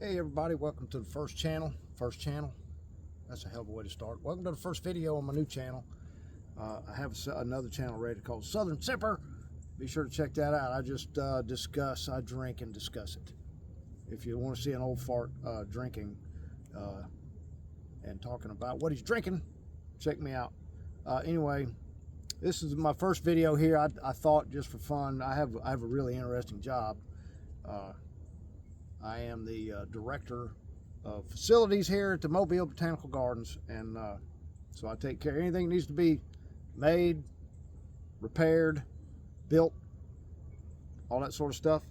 Hey everybody, welcome to the first channel. That's a hell of a way to start. Welcome to the first video on my new channel. I have another channel ready called Southern Sipper. Be sure to check that out. I just I drink and discuss it. If you want to see an old fart drinking and talking about what he's drinking, check me out. Anyway, this is my first video here. I thought just for fun, I have a really interesting job. I am the director of facilities here at the Mobile Botanical Gardens, and so I take care of anything that needs to be made, repaired, built, all that sort of stuff.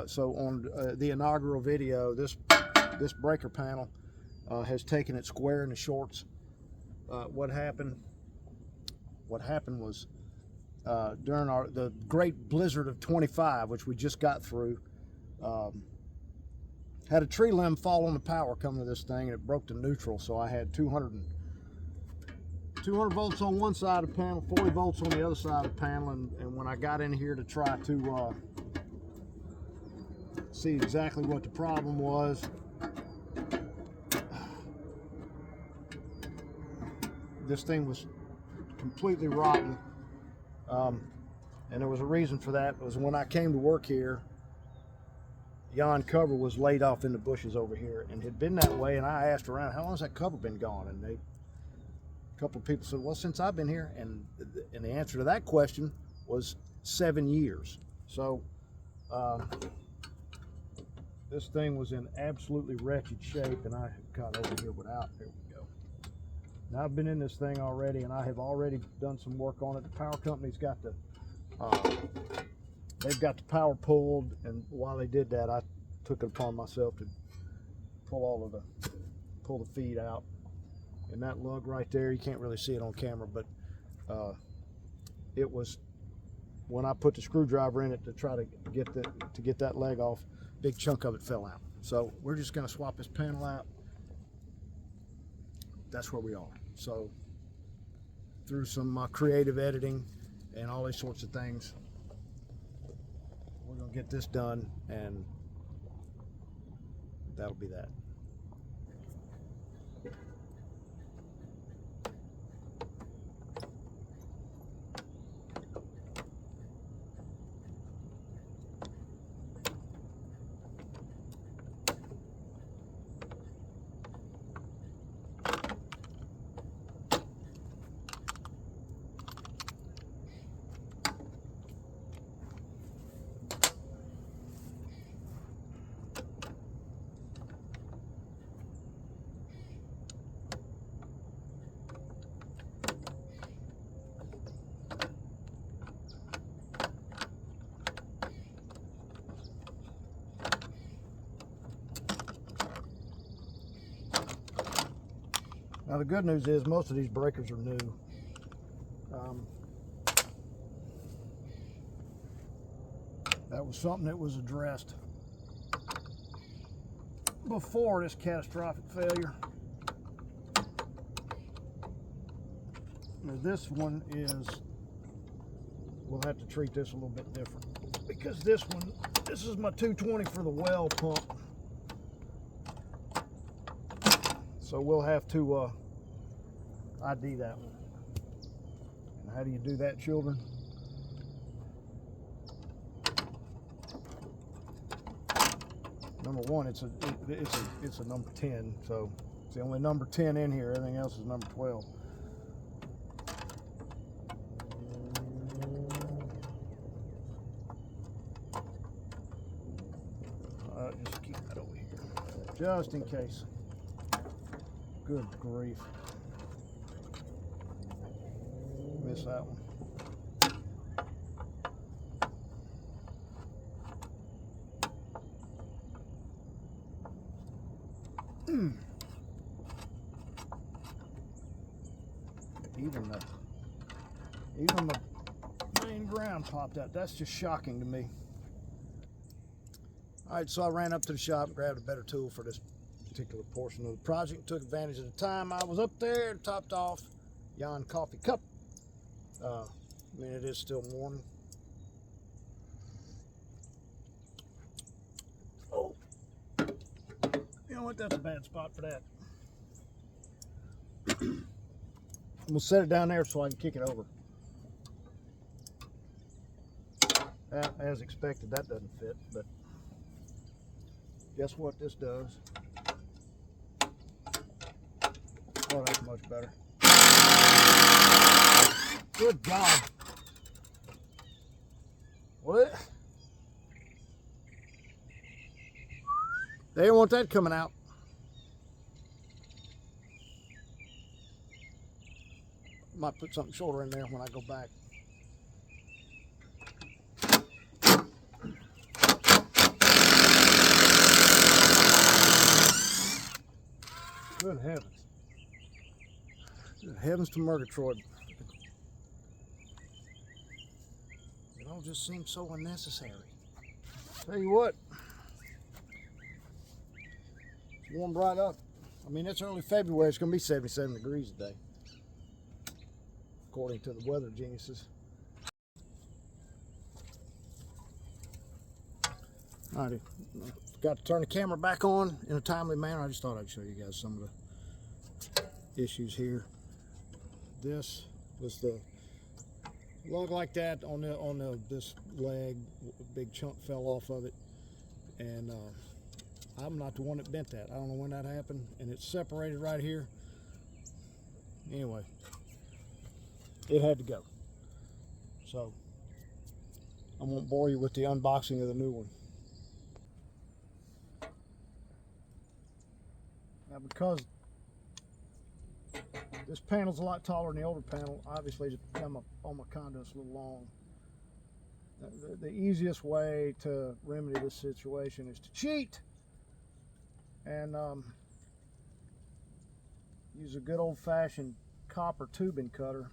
So on the inaugural video, this breaker panel has taken it square in the shorts. What happened was during the great blizzard of 25, which we just got through, had a tree limb fall on the power coming to this thing, and it broke to neutral. So I had 200 volts on one side of the panel, 40 volts on the other side of the panel, and when I got in here to try to see exactly what the problem was, this thing was completely rotten, and there was a reason for that. It was when I came to work here, yon cover was laid off in the bushes over here and had been that way, and I asked around, how long has that cover been gone? And a couple of people said, well, since I've been here, and the answer to that question was 7 years. So this thing was in absolutely wretched shape, and I got over here without. There we go. Now I've been in this thing already, and I have already done some work on it. The power company's got the they've got the power pulled, and while they did that, I took it upon myself to pull the feed out. And that lug right there, you can't really see it on camera, but it was, when I put the screwdriver in it to try to get that leg off, a big chunk of it fell out. So we're just going to swap this panel out. That's where we are. So through some creative editing and all these sorts of things, we're going to get this done, and that'll be that. Now the good news is most of these breakers are new. That was something that was addressed before this catastrophic failure. Now this one we'll have to treat this a little bit different, because this is my 220 for the well pump. So we'll have to ID that one. And how do you do that, children? Number one, it's a number 10, so it's the only number 10 in here. Everything else is number 12. Just keep that over here, just in case. Good grief. Missed that one. Even the main ground popped out. That's just shocking to me. All right, so I ran up to the shop, grabbed a better tool for this particular portion of the project, took advantage of the time I was up there and topped off yon coffee cup. I mean, it is still morning. Oh, what? That's a bad spot for that. I'm gonna set it down there so I can kick it over. As expected, that doesn't fit, but guess what this does? Oh, that's much better. Good God. What? They didn't want that coming out. Might put something shorter in there when I go back. Good heavens. Good heavens to Murgatroyd. It all just seems so unnecessary. Tell you what, it's warmed right up. I mean, it's early February. It's going to be 77 degrees today, according to the weather geniuses. Alrighty, got to turn the camera back on in a timely manner. I just thought I'd show you guys some of the issues here. This was the lug like that on this leg. A big chunk fell off of it, and I'm not the one that bent that. I don't know when that happened, and it's separated right here. Anyway, it had to go. So I won't bore you with the unboxing of the new one. Now, because this panel's a lot taller than the older panel, obviously all my conduit's a little long. The easiest way to remedy this situation is to cheat and use a good old-fashioned copper tubing cutter.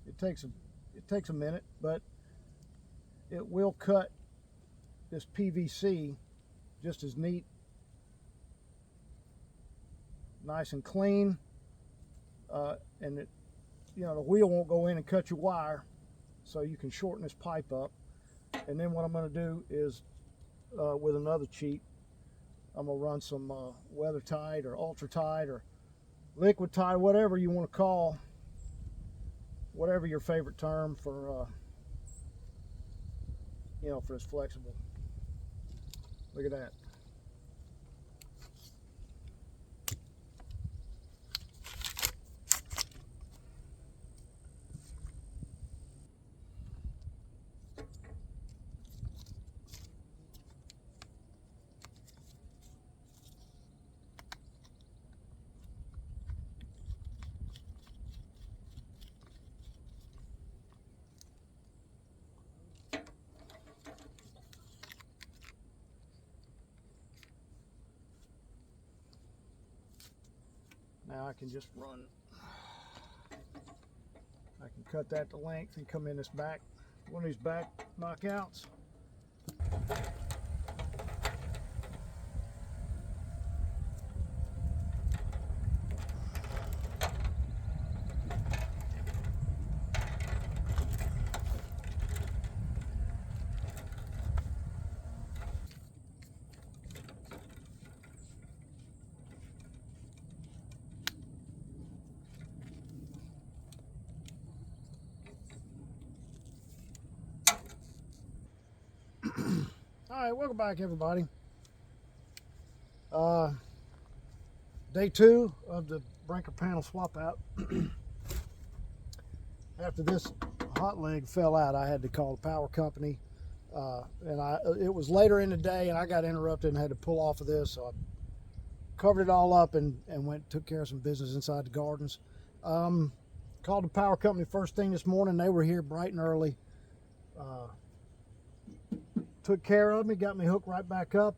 It takes a minute, but it will cut this PVC just as neat, nice and clean, and it, the wheel won't go in and cut your wire, so you can shorten this pipe up. And then what I'm going to do is, with another cheat, I'm going to run some weather tight or ultra tight or liquid tight, whatever you want to call, whatever your favorite term for for this flexible. Look at that. Now I can just run, I can cut that to length and come in this back, one of these back knockouts. Alright, welcome back everybody. Day 2 of the breaker panel swap out. After this hot leg fell out, I had to call the power company, and it was later in the day and I got interrupted and had to pull off of this, so I covered it all up and took care of some business inside the gardens. Called the power company first thing this morning. They were here bright and early. Took care of me, got me hooked right back up.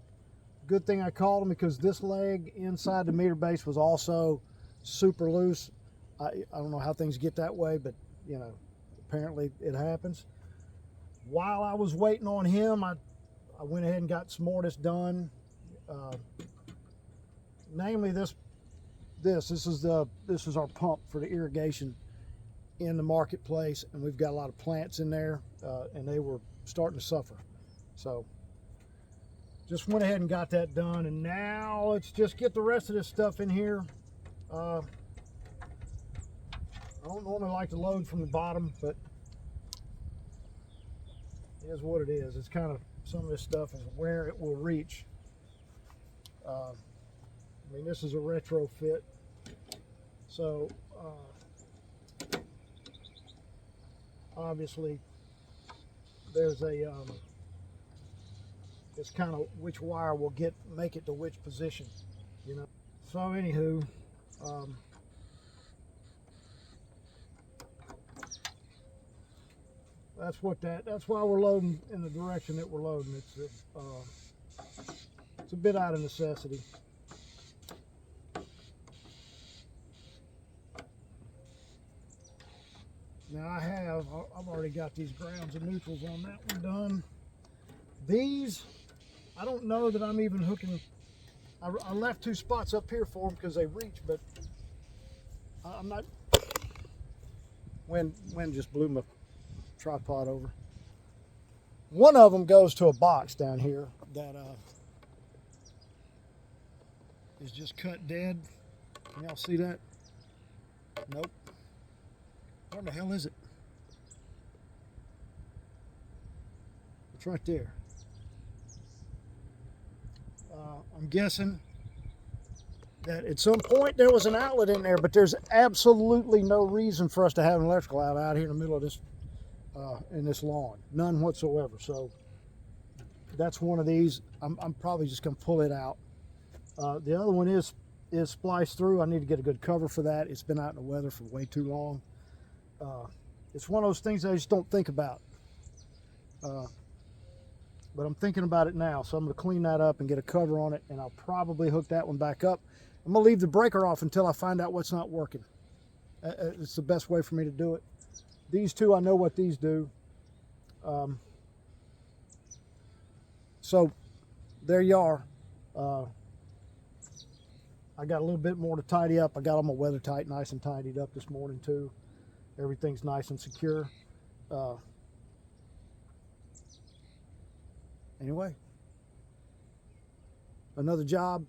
Good thing I called them, because this leg inside the meter base was also super loose. I don't know how things get that way, but apparently it happens. While I was waiting on him, I went ahead and got some more of this done. Namely this is our pump for the irrigation in the marketplace, and we've got a lot of plants in there, and they were starting to suffer. So just went ahead and got that done, and now let's just get the rest of this stuff in here. I don't normally like to load from the bottom, but it is what it is. It's kind of, some of this stuff is where it will reach. I mean, this is a retrofit, so obviously there's a it's kind of which wire will make it to which position, you know. So anywho, that's why we're loading in the direction that we're loading. It's a bit out of necessity. Now I've already got these grounds and neutrals on that one done. These, I don't know that I'm even hooking. I left 2 spots up here for them because they reach, but I'm not. Wind just blew my tripod over. One of them goes to a box down here that is just cut dead. Can y'all see that? Nope. Where the hell is it? It's right there. I'm guessing that at some point there was an outlet in there, but there's absolutely no reason for us to have an electrical out here in the middle of this, in this lawn. None whatsoever. So that's one of these. I'm probably just going to pull it out. The other one is spliced through. I need to get a good cover for that. It's been out in the weather for way too long. It's one of those things I just don't think about. But I'm thinking about it now, so I'm going to clean that up and get a cover on it, and I'll probably hook that one back up. I'm going to leave the breaker off until I find out what's not working. It's the best way for me to do it. These two, I know what these do. So there you are. I got a little bit more to tidy up. I got all my weather tight, nice and tidied up this morning too. Everything's nice and secure. Anyway, another job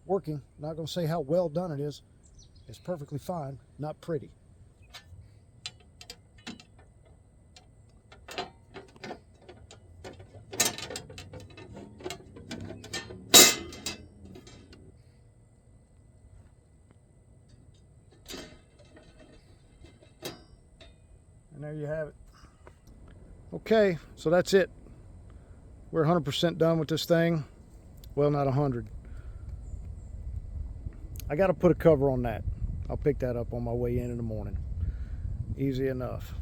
working. Not going to say how well done it is. It's perfectly fine, not pretty. And there you have it. Okay, so that's it. We're 100% done with this thing. Well, not 100. I got to put a cover on that. I'll pick that up on my way in the morning. Easy enough.